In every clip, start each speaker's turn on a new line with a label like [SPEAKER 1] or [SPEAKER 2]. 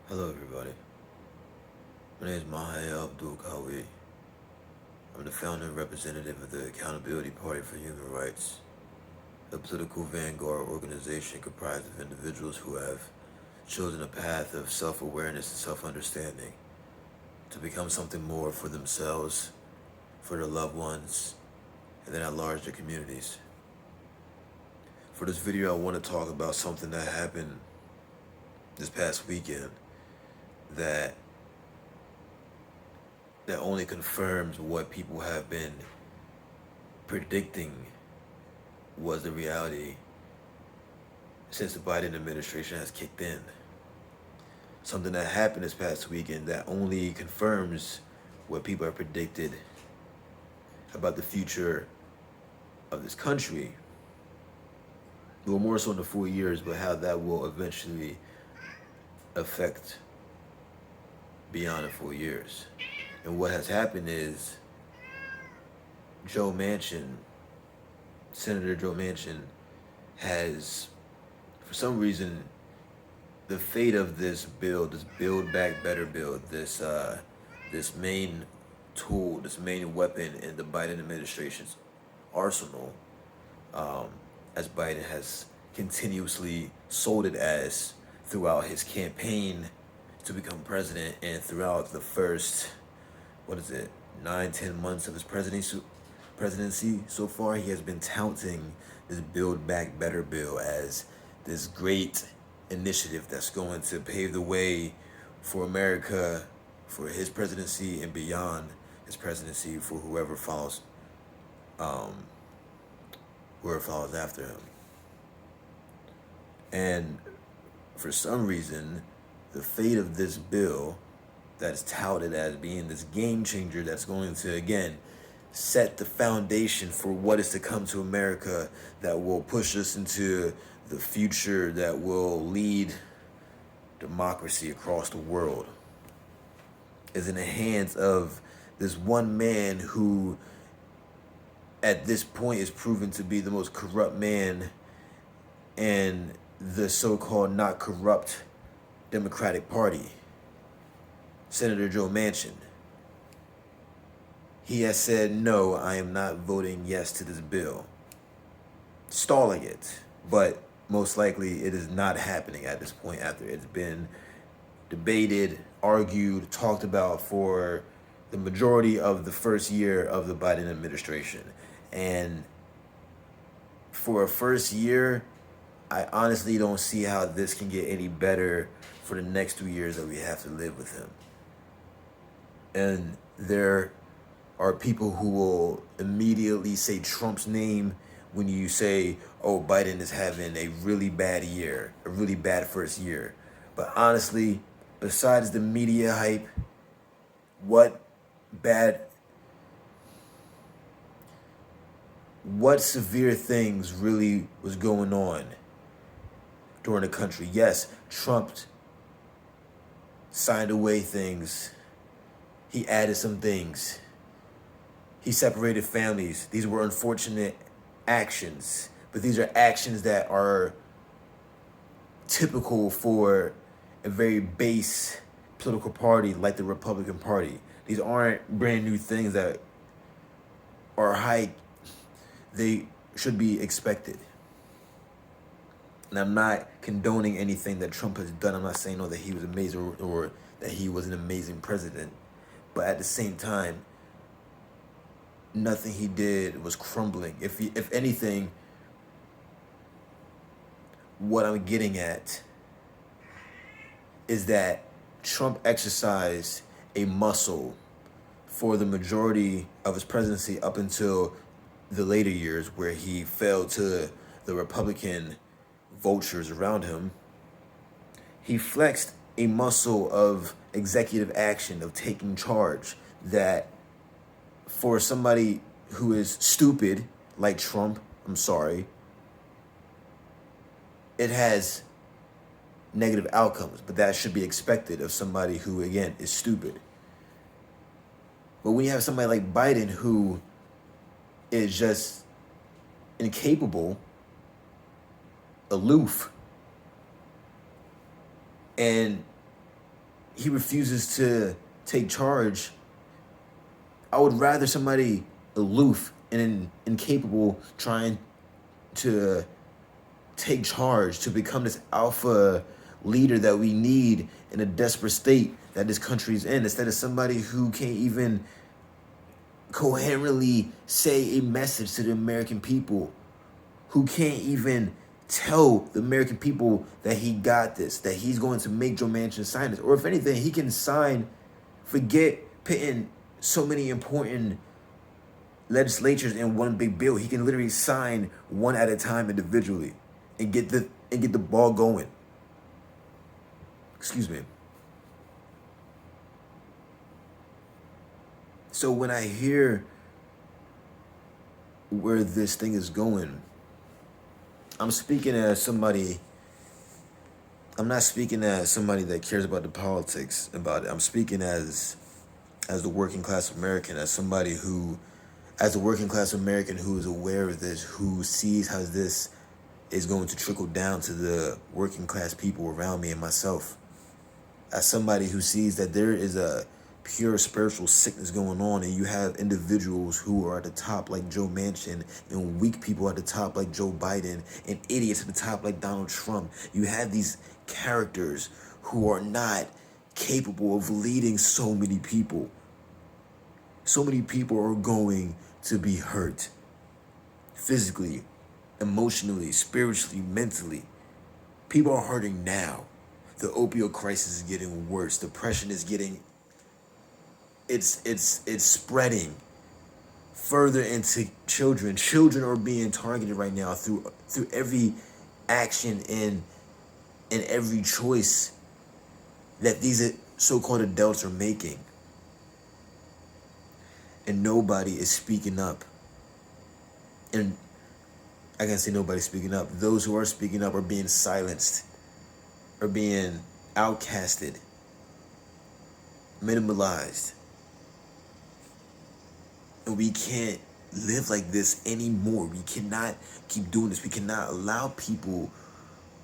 [SPEAKER 1] Hello, everybody. My name is Mahaya Abdul Kawi. I'm the founder and representative of the Accountability Party for Human Rights, a political vanguard organization comprised of individuals who have chosen a path of self awareness and self understanding to become something more for themselves, for their loved ones, and then at large their communities. For this video, I want to talk about something that happened this past weekend that that only confirms what people have been predicting was the reality since the Biden administration has kicked in. Something that happened this past weekend that only confirms what people have predicted about the future of this country. Well, more so in the 4 years, but how that will eventually affect beyond the 4 years. And what has happened is Joe Manchin, Senator Joe Manchin, has, for some reason, the fate of this bill, this Build Back Better bill, this main tool, this main weapon in the Biden administration's arsenal, as Biden has continuously sold it as throughout his campaign to become president and throughout the first, 9, 10 months of his presidency so far, he has been touting this Build Back Better bill as this great initiative that's going to pave the way for America, for his presidency and beyond his presidency, for um, whoever follows after him. And for some reason, the fate of this bill that is touted as being this game changer that's going to, again, set the foundation for what is to come to America, that will push us into the future that will lead democracy across the world, is in the hands of this one man who at this point is proven to be the most corrupt man in the so-called not corrupt Democratic Party, Senator Joe Manchin. He has said, no, I am not voting yes to this bill, stalling it. But most likely it is not happening at this point after it's been debated, argued, talked about for the majority of the first year of the Biden administration. And for a first year, I honestly don't see how this can get any better for the next 2 years that we have to live with him. And there are people who will immediately say Trump's name when you say, oh, Biden is having a really bad year, a really bad first year. But honestly, besides the media hype, what severe things really was going on during the country? Yes, Trump signed away things. He added some things. He separated families. These were unfortunate actions, but these are actions that are typical for a very base political party like the Republican Party. These aren't brand new things that are high. They should be expected. And I'm not condoning anything that Trump has done. I'm not saying, that he was amazing or that he was an amazing president. But at the same time, nothing he did was crumbling. If anything, what I'm getting at is that Trump exercised a muscle for the majority of his presidency up until the later years, where he fell to the Republican vultures around him. He flexed a muscle of executive action, of taking charge, that for somebody who is stupid like Trump, I'm sorry, it has negative outcomes, but that should be expected of somebody who, again, is stupid. But when you have somebody like Biden who is just incapable, aloof, and he refuses to take charge. I would rather somebody aloof and incapable trying to take charge to become this alpha leader that we need in a desperate state that this country's in, instead of somebody who can't even coherently say a message to the American people, who can't even tell the American people that he got this, that he's going to make Joe Manchin sign this. Or if anything, he can sign, forget putting so many important legislatures in one big bill. He can literally sign one at a time individually and get the ball going. Excuse me. So when I hear where this thing is going, I'm speaking as somebody. I'm not speaking as somebody that cares about the politics about it. I'm speaking as the working class American, as somebody who, as a working class American who is aware of this, who sees how this is going to trickle down to the working class people around me and myself. As somebody who sees that there is a pure spiritual sickness going on, and you have individuals who are at the top like Joe Manchin, and weak people at the top like Joe Biden, and idiots at the top like Donald Trump. You have these characters who are not capable of leading so many people. So many people are going to be hurt physically, emotionally, spiritually, mentally. People are hurting now. The opioid crisis is getting worse. Depression is getting, it's spreading further into children. Children are being targeted right now through every action and every choice that these so-called adults are making. And nobody is speaking up. And I can't say nobody's speaking up. Those who are speaking up are being silenced, are being outcasted, minimalized. And we can't live like this anymore. We cannot keep doing this. We cannot allow people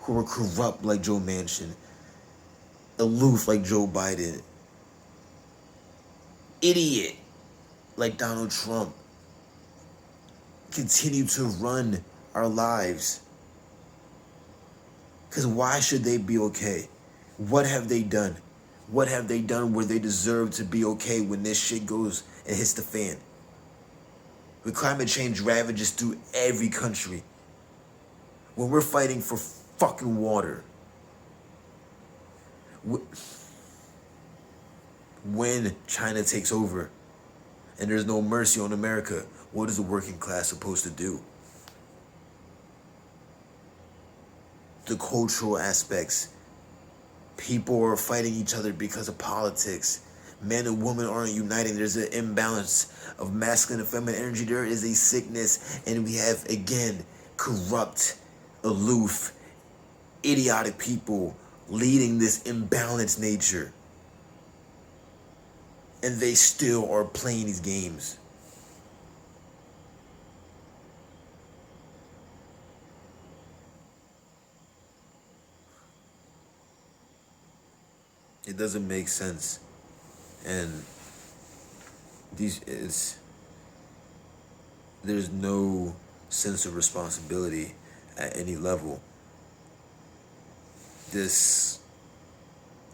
[SPEAKER 1] who are corrupt like Joe Manchin, aloof like Joe Biden, idiot like Donald Trump, continue to run our lives. Because why should they be okay? What have they done? What have they done where they deserve to be okay when this shit goes and hits the fan? When climate change ravages through every country. When we're fighting for fucking water. When China takes over and there's no mercy on America, what is the working class supposed to do? The cultural aspects. People are fighting each other because of politics. Men and women aren't uniting. There's an imbalance of masculine and feminine energy. There is a sickness, and we have, again, corrupt, aloof, idiotic people leading this imbalanced nature. And they still are playing these games. It doesn't make sense. And there's no sense of responsibility at any level. This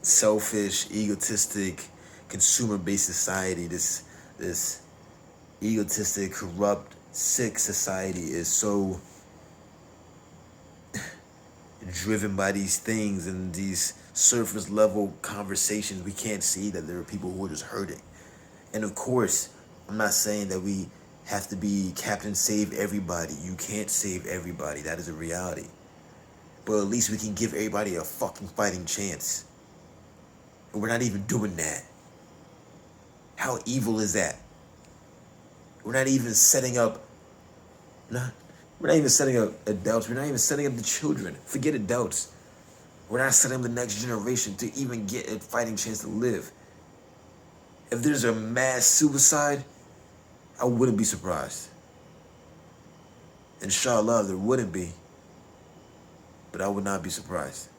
[SPEAKER 1] selfish, egotistic, consumer-based society, this egotistic, corrupt, sick society is so driven by these things and these surface level conversations. We can't see that there are people who are just hurting. And of course, I'm not saying that we have to be Captain Save Everybody. You can't save everybody. That is a reality. But at least we can give everybody a fucking fighting chance. And we're not even doing that. How evil is that? We're not even setting up we're not even setting up adults. We're not even setting up the children. Forget adults. We're not setting up the next generation to even get a fighting chance to live. If there's a mass suicide, I wouldn't be surprised. Inshallah, there wouldn't be. But I would not be surprised.